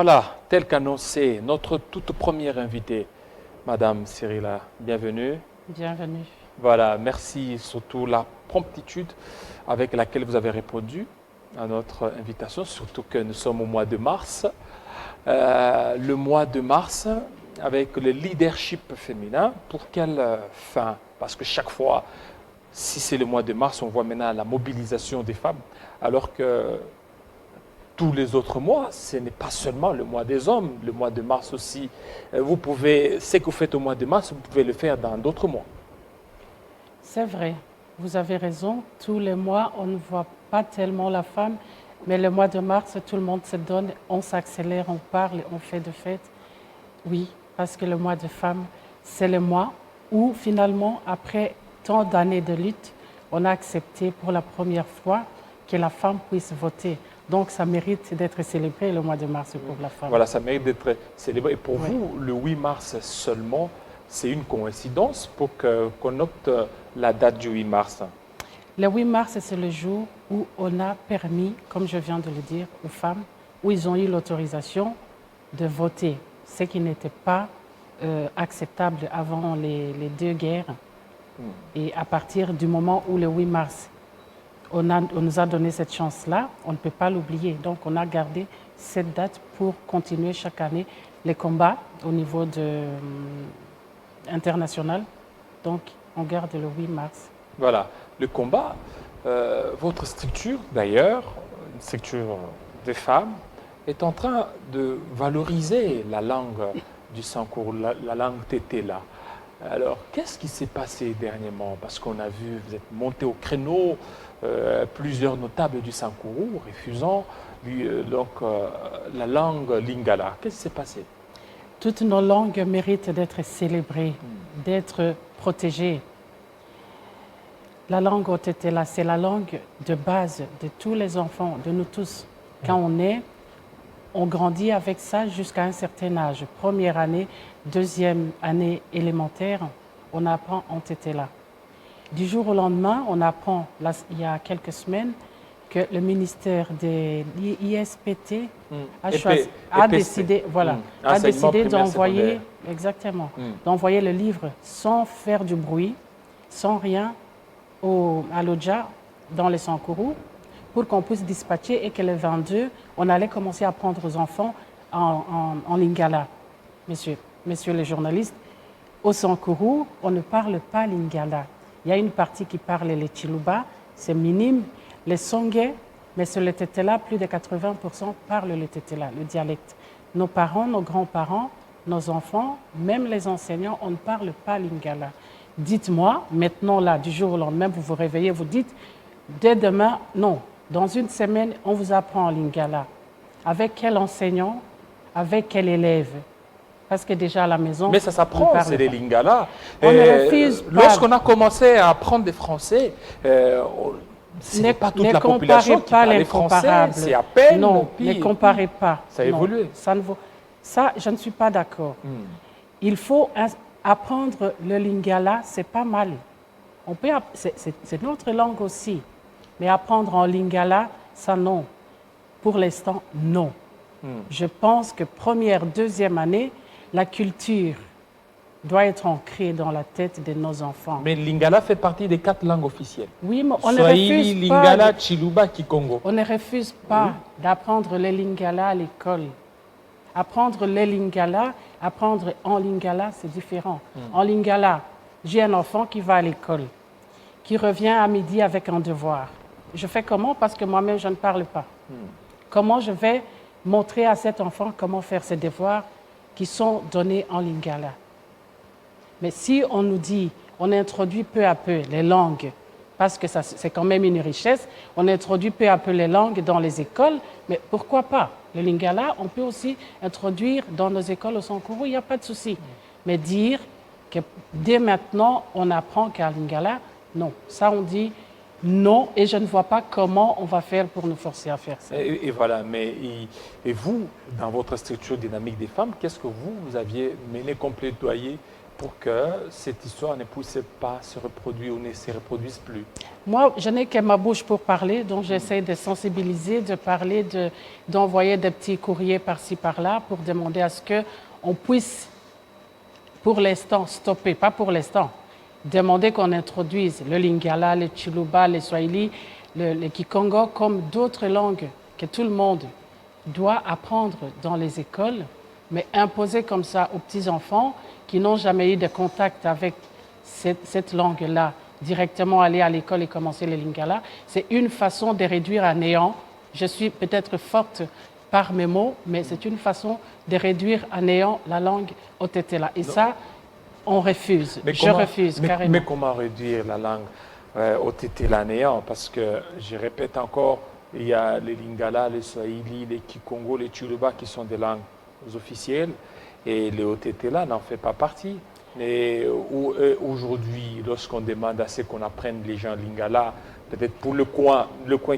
Voilà, tel qu'annoncé, notre toute première invitée, Madame Cyrilla, bienvenue. Bienvenue. Voilà, merci surtout la promptitude avec laquelle vous avez répondu à notre invitation, surtout que nous sommes au mois de mars. Le mois de mars avec le leadership féminin, pour quelle fin? Parce que chaque fois, si c'est le mois de mars, on voit maintenant la mobilisation des femmes, alors que tous les autres mois, ce n'est pas seulement le mois des hommes, le mois de mars aussi. Vous pouvez, ce que vous faites au mois de mars, vous pouvez le faire dans d'autres mois. C'est vrai, vous avez raison. Tous les mois, on ne voit pas tellement la femme, mais le mois de mars, tout le monde se donne, on s'accélère, on parle, on fait de fêtes. Oui, parce que le mois de femmes, c'est le mois où finalement, après tant d'années de lutte, on a accepté pour la première fois que la femme puisse voter. Donc, ça mérite d'être célébré le mois de mars pour la femme. Voilà, ça mérite d'être célébré. Et pour Oui. vous, le 8 mars seulement, c'est une coïncidence pour qu'on opte la date du 8 mars. Le 8 mars, c'est le jour où on a permis, comme je viens de le dire, aux femmes, où ils ont eu l'autorisation de voter, ce qui n'était pas acceptable avant les deux guerres. Et à partir du moment où le 8 mars, on nous a donné cette chance-là, on ne peut pas l'oublier. Donc, on a gardé cette date pour continuer chaque année les combats au niveau international. Donc, on garde le 8 mars. Voilà, le combat, votre structure d'ailleurs, une structure des femmes, est en train de valoriser la langue du Sankourou, la langue tété-là. Alors, qu'est-ce qui s'est passé dernièrement? Parce qu'on a vu, vous êtes monté au créneau, plusieurs notables du Sankourou refusant la langue lingala. Qu'est-ce qui s'est passé? Toutes nos langues méritent d'être célébrées, d'être protégées. La langue Otetela, c'est la langue de base de tous les enfants, de nous tous. Quand on est, on grandit avec ça jusqu'à un certain âge. Première année, deuxième année élémentaire, on apprend Otetela. Du jour au lendemain, on apprend, là, il y a quelques semaines, que le ministère de l'ISPT a décidé, a décidé d'envoyer, exactement, d'envoyer le livre sans faire du bruit, sans rien, à l'Odja, dans les Sankourou, pour qu'on puisse dispatcher et que le 22, on allait commencer à apprendre aux enfants en lingala. Messieurs les journalistes, au Sankourou, on ne parle pas lingala. Il y a une partie qui parle les Chiluba, c'est minime. Les Songé, mais sur le Tétéla, plus de 80% parlent le Tétéla, le dialecte. Nos parents, nos grands-parents, nos enfants, même les enseignants, on ne parle pas lingala. Dites-moi, maintenant là, du jour au lendemain, vous vous réveillez, vous dites, dès demain, non, dans une semaine, on vous apprend en lingala. Avec quel enseignant, avec quel élève? Parce que déjà à la maison... Mais ça s'apprend, c'est des lingala. On ne refuse pas. Lorsqu'on a commencé à apprendre des français, ce n'est pas toute la population qui parlait français, c'est à peine. Non, ne comparez pas. Ça a évolué. Ça, je ne suis pas d'accord. Il faut apprendre le lingala, c'est pas mal. C'est notre langue aussi. Mais apprendre en lingala, ça non. Pour l'instant, non. Je pense que première, deuxième année, la culture doit être ancrée dans la tête de nos enfants. Mais lingala fait partie des 4 langues officielles. Oui, mais on ne refuse lingala, Chiluba, Kikongo. On ne refuse pas d'apprendre le lingala à l'école. Apprendre le lingala, apprendre en lingala, c'est différent. En lingala, j'ai un enfant qui va à l'école, qui revient à midi avec un devoir. Je fais comment? Parce que moi-même, je ne parle pas. Comment je vais montrer à cet enfant comment faire ses devoirs qui sont donnés en lingala? Mais si on nous dit, on introduit peu à peu les langues, parce que c'est quand même une richesse, on introduit peu à peu les langues dans les écoles, mais pourquoi pas? Le lingala, on peut aussi introduire dans nos écoles au Sankourou, il n'y a pas de souci. Mais dire que dès maintenant, on apprend qu'à lingala, non. Ça, on dit non, et je ne vois pas comment on va faire pour nous forcer à faire ça. Et voilà, mais et vous, dans votre structure dynamique des femmes, qu'est-ce que vous aviez mené comme plaidoyer pour que cette histoire ne puisse pas se reproduire ou ne se reproduise plus? Moi, je n'ai que ma bouche pour parler, donc j'essaie de sensibiliser, de parler, d'envoyer des petits courriers par-ci, par-là pour demander à ce qu'on puisse, pour l'instant, stopper, pas pour l'instant, demander qu'on introduise le Lingala, le Chiluba, le Swahili, le Kikongo comme d'autres langues que tout le monde doit apprendre dans les écoles, mais imposer comme ça aux petits-enfants qui n'ont jamais eu de contact avec cette langue-là, directement aller à l'école et commencer le Lingala, c'est une façon de réduire à néant. Je suis peut-être forte par mes mots, mais c'est une façon de réduire à néant la langue Otetela. Et ça, on refuse. Je refuse carrément. Mais comment réduire la langue Otetela à néant? Parce que, je répète encore, il y a les Lingala, les Swahili, les Kikongo, les Chiluba qui sont des langues officielles et le Otetela n'en fait pas partie. Et aujourd'hui, lorsqu'on demande à ce qu'on apprenne les gens Lingala, peut-être pour le coin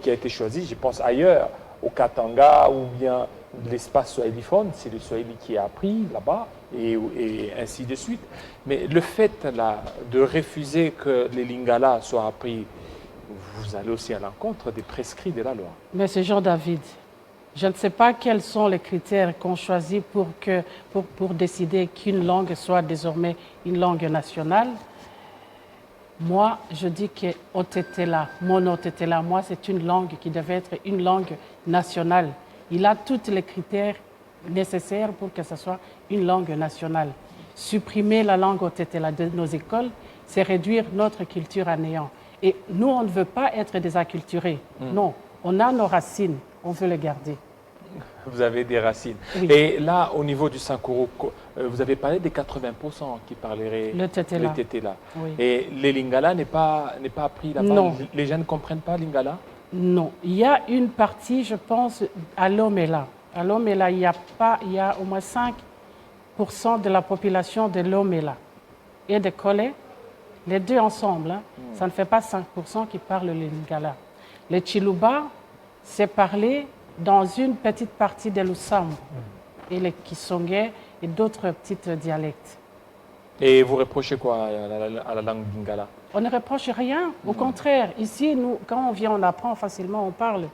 qui a été choisi, je pense ailleurs, au Katanga ou bien l'espace swahiliphone, c'est le Swahili qui est appris là-bas et ainsi de suite. Mais le fait là, de refuser que les Lingala soient appris, vous allez aussi à l'encontre des prescrits de la loi. Mais c'est Jean-David. Je ne sais pas quels sont les critères qu'on choisit pour décider qu'une langue soit désormais une langue nationale. Moi, je dis que Otetela, mon Otetela, moi, c'est une langue qui devait être une langue nationale. Il a tous les critères nécessaires pour que ce soit une langue nationale. Supprimer la langue Otetela de nos écoles, c'est réduire notre culture à néant. Et nous, on ne veut pas être des acculturés. Non, on a nos racines, on veut les garder. Vous avez des racines. Oui. Et là, au niveau du Sankuru, vous avez parlé des 80% qui parleraient le Tetela. Oui. Et le Lingala n'est pas appris là-bas? Non. Les gens ne comprennent pas Lingala? Non. Il y a une partie, je pense, à Lomela. À Lomela, il y a au moins 5% de la population de Lomela et de Kolé. Les deux ensemble, hein, ça ne fait pas 5% qui parlent le Lingala. Le Chiluba, c'est parlé dans une petite partie de l'Oussam et les Kisongé et d'autres petits dialectes. Et vous reprochez quoi à la langue Lingala? On ne reproche rien, au contraire. Ici, nous, quand on vient, on apprend facilement, on parle.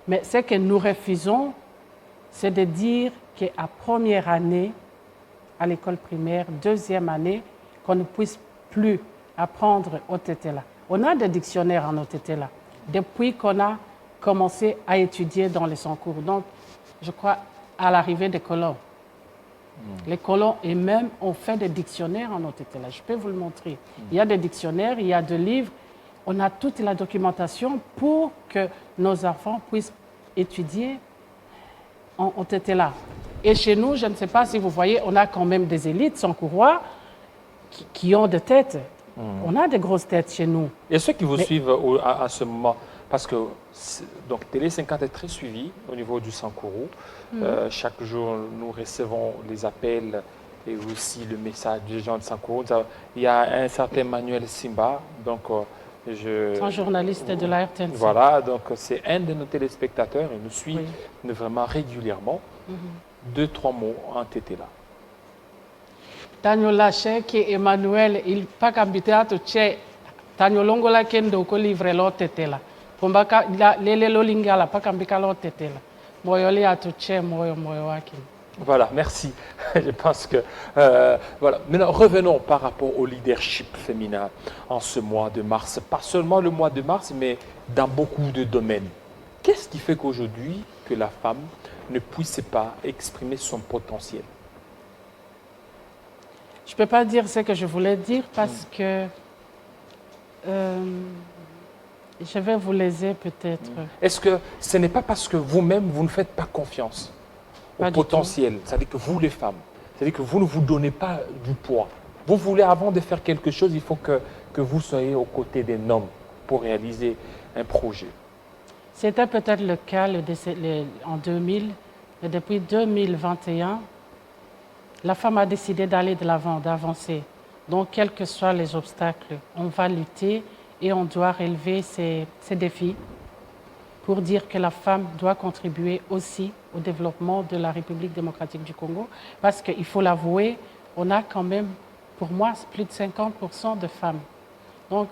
Mais ce que nous refusons, c'est de dire qu'à première année, à l'école primaire, deuxième année, qu'on ne puisse plus apprendre Otetela. On a des dictionnaires en Otetela depuis qu'on a commencé à étudier dans les cours. Donc, je crois, à l'arrivée des colons. Les colons et même ont fait des dictionnaires en Otetela. Je peux vous le montrer. Il y a des dictionnaires, il y a des livres. On a toute la documentation pour que nos enfants puissent étudier en Otetela. Et chez nous, je ne sais pas si vous voyez, on a quand même des élites sankourois qui ont des têtes. On a des grosses têtes chez nous. Et ceux qui vous suivent à ce moment, parce que donc, Télé 50 est très suivi au niveau du Sankourou. Chaque jour, nous recevons les appels et aussi le message des gens de Sankourou. Il y a un certain Manuel Simba, donc un journaliste de la RTNC. Voilà, donc c'est un de nos téléspectateurs et nous suit vraiment régulièrement. 2-3 mots en Tétéla. Tanyo lâché que Emmanuel il pas qu'habité à tout chez Tanyo longola kendo ko livre lo Tétéla. Pombaka lele lo lingala pas qu'habité lo Tétéla. Moyoli à tout chez moyo waki. Voilà, merci. Je pense que voilà. Maintenant, revenons par rapport au leadership féminin en ce mois de mars. Pas seulement le mois de mars, mais dans beaucoup de domaines. Qu'est-ce qui fait qu'aujourd'hui, que la femme ne puisse pas exprimer son potentiel? Je ne peux pas dire ce que je voulais dire parce que je vais vous léser peut-être. Est-ce que ce n'est pas parce que vous-même, vous ne faites pas confiance au potentiel? C'est-à-dire que vous, les femmes, c'est-à-dire que vous ne vous donnez pas du poids. Vous voulez, avant de faire quelque chose, il faut que vous soyez aux côtés d'un homme pour réaliser un projet. C'était peut-être le cas en 2000, mais depuis 2021, la femme a décidé d'aller de l'avant, d'avancer. Donc, quels que soient les obstacles, on va lutter et on doit relever ces défis pour dire que la femme doit contribuer aussi au développement de la République démocratique du Congo. Parce qu'il faut l'avouer, on a quand même pour moi, c'est plus de 50% de femmes. Donc,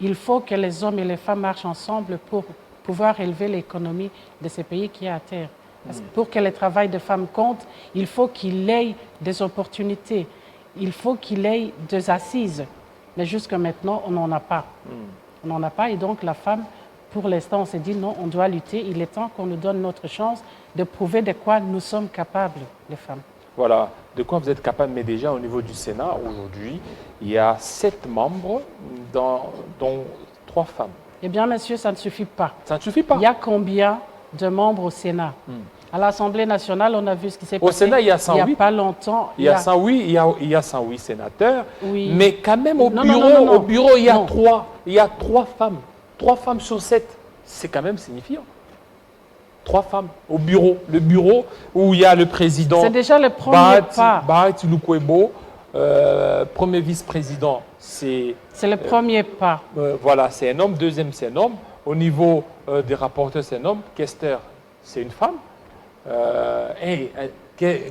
il faut que les hommes et les femmes marchent ensemble pour pouvoir élever l'économie de ces pays qui est à terre. Parce que pour que le travail de femmes compte, il faut qu'il ait des opportunités, il faut qu'il ait des assises. Mais jusqu'à maintenant, on n'en a pas. On n'en a pas et donc la femme, pour l'instant, on s'est dit non, on doit lutter. Il est temps qu'on nous donne notre chance de prouver de quoi nous sommes capables, les femmes. Voilà, de quoi vous êtes capable, mais déjà au niveau du Sénat, aujourd'hui, il y a 7 membres, dont 3 femmes. Eh bien, monsieur, ça ne suffit pas. Ça ne suffit pas. Il y a combien de membres au Sénat? À l'Assemblée nationale, on a vu ce qui s'est passé. Au Sénat, il y a 108. Il n'y a pas longtemps. Il y a 108, il y a 108 sénateurs. Oui. Mais quand même, au bureau, il y a 3. Il y a 3 femmes. 3 femmes sur 7. C'est quand même signifiant. 3 femmes au bureau. Le bureau où il y a le président. C'est déjà le premier pas. Bahat Lukwebo, premier vice-président, c'est le premier pas. Voilà, c'est un homme. Deuxième, c'est un homme. Au niveau des rapporteurs, c'est un homme. Questeur, c'est une femme.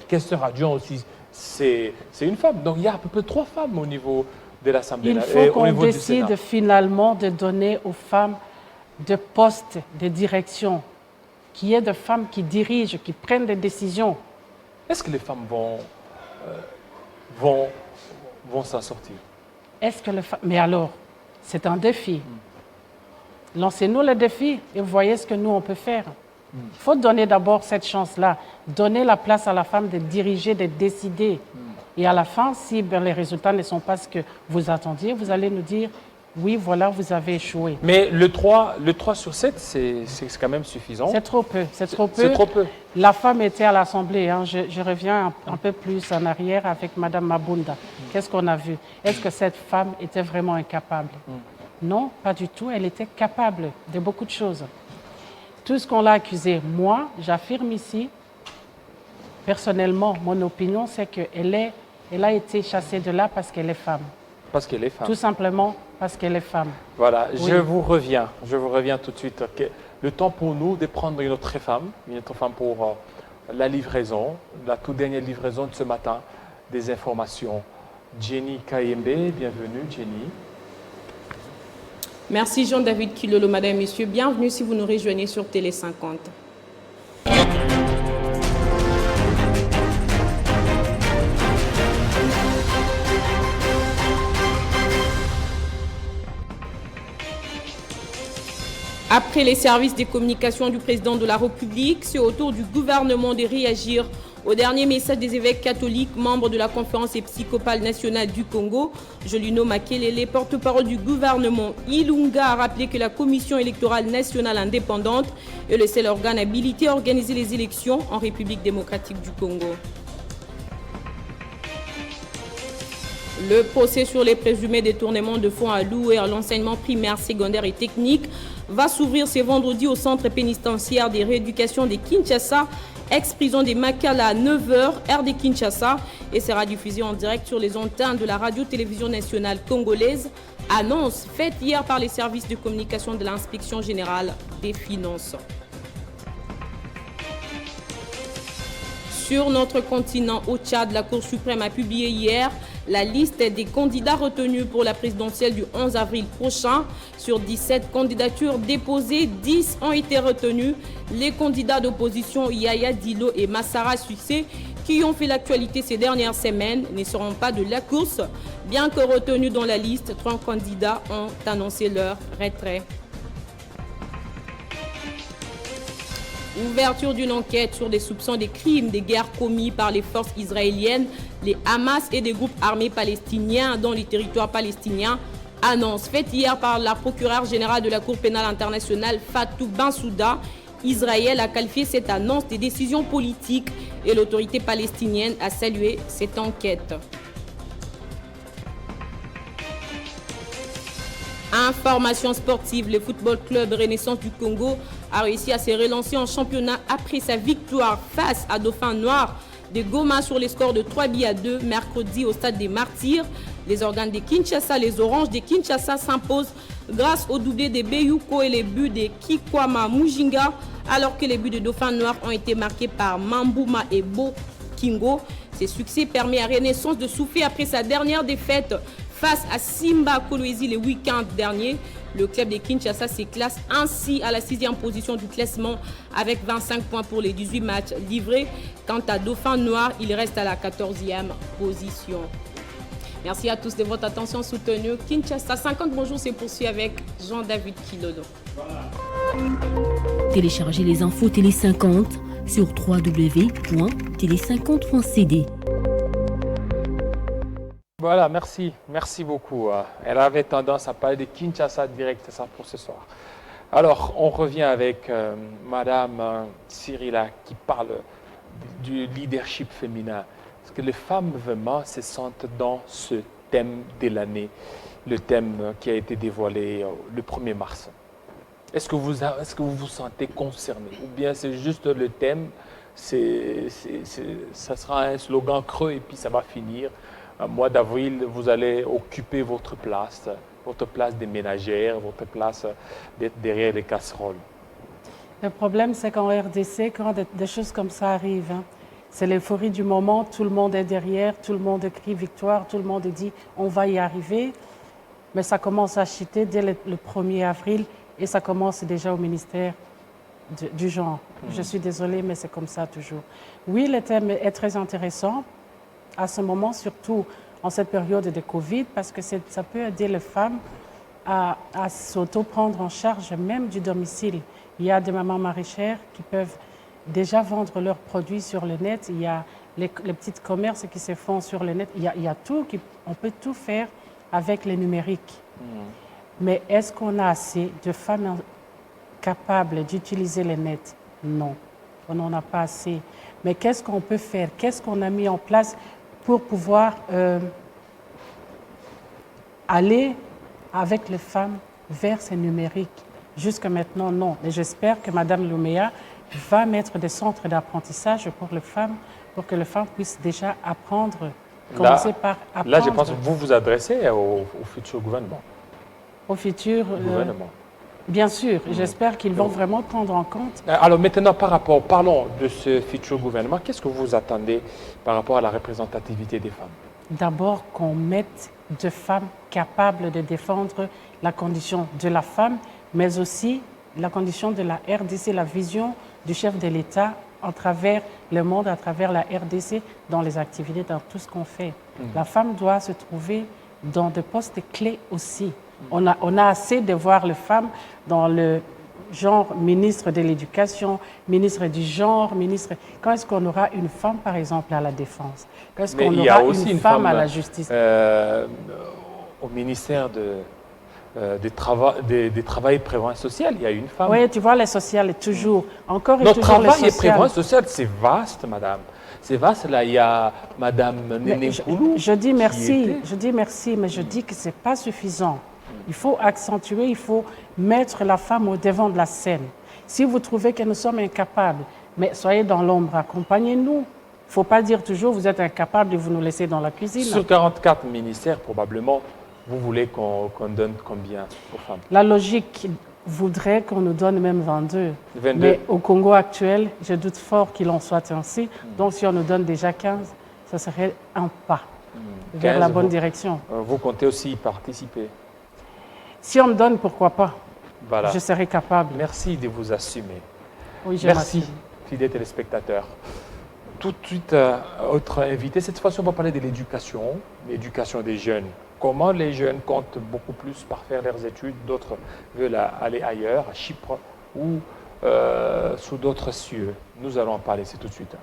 Questeur adjoint aussi, c'est une femme. Donc il y a à peu près 3 femmes au niveau de l'Assemblée. Il faut qu'on décide finalement de donner aux femmes de postes de direction, qu'il y ait de femmes qui dirigent, qui prennent des décisions. Est-ce que les femmes vont s'en sortir? Mais alors, c'est un défi. Lancez-nous le défi et voyez ce que nous, on peut faire. Il faut donner d'abord cette chance-là, donner la place à la femme de diriger, de décider. Et à la fin, si les résultats ne sont pas ce que vous attendiez, vous allez nous dire, oui, voilà, vous avez échoué. Mais le 3 sur 7, c'est quand même suffisant. C'est trop peu. C'est trop peu. La femme était à l'Assemblée. Hein. Je reviens un peu plus en arrière avec Mme Mabunda. Qu'est-ce qu'on a vu? Est-ce que cette femme était vraiment incapable? Non, pas du tout. Elle était capable de beaucoup de choses. Tout ce qu'on l'a accusé, moi, j'affirme ici, personnellement, mon opinion, c'est qu'elle a été chassée de là parce qu'elle est femme. Parce qu'elle est femme. Tout simplement parce qu'elle est femme. Voilà, oui. Je vous reviens tout de suite. Le temps pour nous de prendre une autre femme pour la livraison, la toute dernière livraison de ce matin, des informations. Jenny Kayembe, bienvenue Jenny. Merci Jean-David Kilolo, Madame et Messieurs. Bienvenue si vous nous rejoignez sur Télé 50. Après les services des communications du président de la République, c'est au tour du gouvernement de réagir au dernier message des évêques catholiques, membres de la conférence épiscopale nationale du Congo. Jolino Makelele, porte-parole du gouvernement Ilunga, a rappelé que la Commission électorale nationale indépendante est le seul organe habilité à organiser les élections en République démocratique du Congo. Le procès sur les présumés détournements de fonds alloués à l'enseignement primaire, secondaire et technique va s'ouvrir ce vendredi au centre pénitentiaire de rééducation de Kinshasa, ex-prison des Makala à 9h, heure de Kinshasa, et sera diffusé en direct sur les antennes de la radio-télévision nationale congolaise. Annonce faite hier par les services de communication de l'inspection générale des finances. Sur notre continent, au Tchad, la Cour suprême a publié hier la liste des candidats retenus pour la présidentielle du 11 avril prochain. Sur 17 candidatures déposées, 10 ont été retenus. Les candidats d'opposition Yaya Dilo et Massara Succès, qui ont fait l'actualité ces dernières semaines, ne seront pas de la course. Bien que retenus dans la liste, 3 candidats ont annoncé leur retrait. Ouverture d'une enquête sur des soupçons de crimes de guerre commis par les forces israéliennes, les Hamas et des groupes armés palestiniens dans les territoires palestiniens. Annonce faite hier par la procureure générale de la Cour pénale internationale Fatou Bensouda. Israël a qualifié cette annonce de décision politique et l'autorité palestinienne a salué cette enquête. Information sportive, le football club Renaissance du Congo a réussi à se relancer en championnat après sa victoire face à Dauphin Noir de Goma sur les scores de 3-2 mercredi au stade des Martyrs. Les organes de Kinshasa, les Oranges de Kinshasa s'imposent grâce au doublé de Beyuko et les buts de Kikwama Mujinga, alors que les buts de Dauphin Noir ont été marqués par Mambouma et Bo Kingo. Ces succès permettent à Renaissance de souffler après sa dernière défaite face à Simba Kolwezi le week-end dernier. Le club de Kinshasa se classe ainsi à la 6e position du classement avec 25 points pour les 18 matchs livrés. Quant à Dauphin Noir, il reste à la 14e position. Merci à tous de votre attention soutenue. Kinshasa 50 bonjour se poursuit avec Jean-David Kilodo. Téléchargez les infos Télé 50 sur www.télé50.cd. Voilà, merci beaucoup. Elle avait tendance à parler de Kinshasa direct, c'est ça pour ce soir. Alors, on revient avec Madame Cyrilla qui parle du leadership féminin. Est-ce que les femmes vraiment se sentent dans ce thème de l'année, le thème qui a été dévoilé le 1er mars? Est-ce que vous vous sentez concerné? Ou bien c'est juste le thème, ça sera un slogan creux et puis ça va finir. Au mois d'avril, vous allez occuper votre place des ménagères, votre place d'être derrière les casseroles. Le problème, c'est qu'en RDC, quand des choses comme ça arrivent, c'est l'euphorie du moment, tout le monde est derrière, tout le monde crie victoire, tout le monde dit on va y arriver. Mais ça commence à chuter dès le 1er avril et ça commence déjà au ministère du genre. Je suis désolée, mais c'est comme ça toujours. Oui, le thème est très intéressant à ce moment, surtout en cette période de Covid, parce que ça peut aider les femmes à s'auto-prendre en charge même du domicile. Il y a des mamans maraîchères qui peuvent déjà vendre leurs produits sur le net. Il y a les petits commerces qui se font sur le net. Il y a tout, on peut tout faire avec le numérique. Mais est-ce qu'on a assez de femmes capables d'utiliser le net? Non, on n'en a pas assez. Mais qu'est-ce qu'on peut faire? Qu'est-ce qu'on a mis en place pour pouvoir aller avec les femmes vers ce numérique? Jusqu'à maintenant, non. Mais j'espère que Mme Louméa va mettre des centres d'apprentissage pour les femmes, pour que les femmes puissent déjà apprendre, commencer par apprendre. Là, je pense que vous vous adressez au futur gouvernement. Au futur gouvernement. Bien sûr, j'espère qu'ils vont vraiment prendre en compte. Alors maintenant, parlons de ce futur gouvernement. Qu'est-ce que vous attendez par rapport à la représentativité des femmes? D'abord, qu'on mette des femmes capables de défendre la condition de la femme, mais aussi la condition de la RDC, la vision du chef de l'État à travers le monde, à travers la RDC, dans les activités, dans tout ce qu'on fait. La femme doit se trouver dans des postes clés aussi. On a assez de voir les femmes dans le genre ministre de l'Éducation, ministre du genre, ministre... Quand est-ce qu'on aura une femme, par exemple, à la Défense? Quand est-ce qu'on aura une femme à la Justice? Au ministère des Travail et Prévoyance sociale, il y a une femme. Oui, tu vois, les sociales, toujours. Encore et Notre toujours les travail et sociales. prévoyance sociale, c'est vaste, madame. C'est vaste, là, il y a Madame Néné Koulou. Je dis merci, mais je dis que ce n'est pas suffisant. Il faut accentuer, il faut mettre la femme au devant de la scène. Si vous trouvez que nous sommes incapables, mais soyez dans l'ombre, accompagnez-nous. Il ne faut pas dire toujours vous êtes incapable et vous nous laissez dans la cuisine. Sur 44 ministères, probablement, vous voulez qu'on donne combien aux femmes? La logique voudrait qu'on nous donne même 22. 22. Mais au Congo actuel, je doute fort qu'il en soit ainsi. Donc si on nous donne déjà 15, ça serait un pas vers la bonne direction. Vous comptez aussi y participer? Si on me donne, pourquoi pas? Voilà. Je serai capable. Merci de vous assumer. Oui, je Merci, m'assume. fidèles téléspectateurs. Tout de suite, autre invité. Cette fois-ci, on va parler de l'éducation des jeunes. Comment les jeunes comptent beaucoup plus par faire leurs études, d'autres veulent aller ailleurs, à Chypre ou sous d'autres cieux. Nous allons en parler, c'est tout de suite.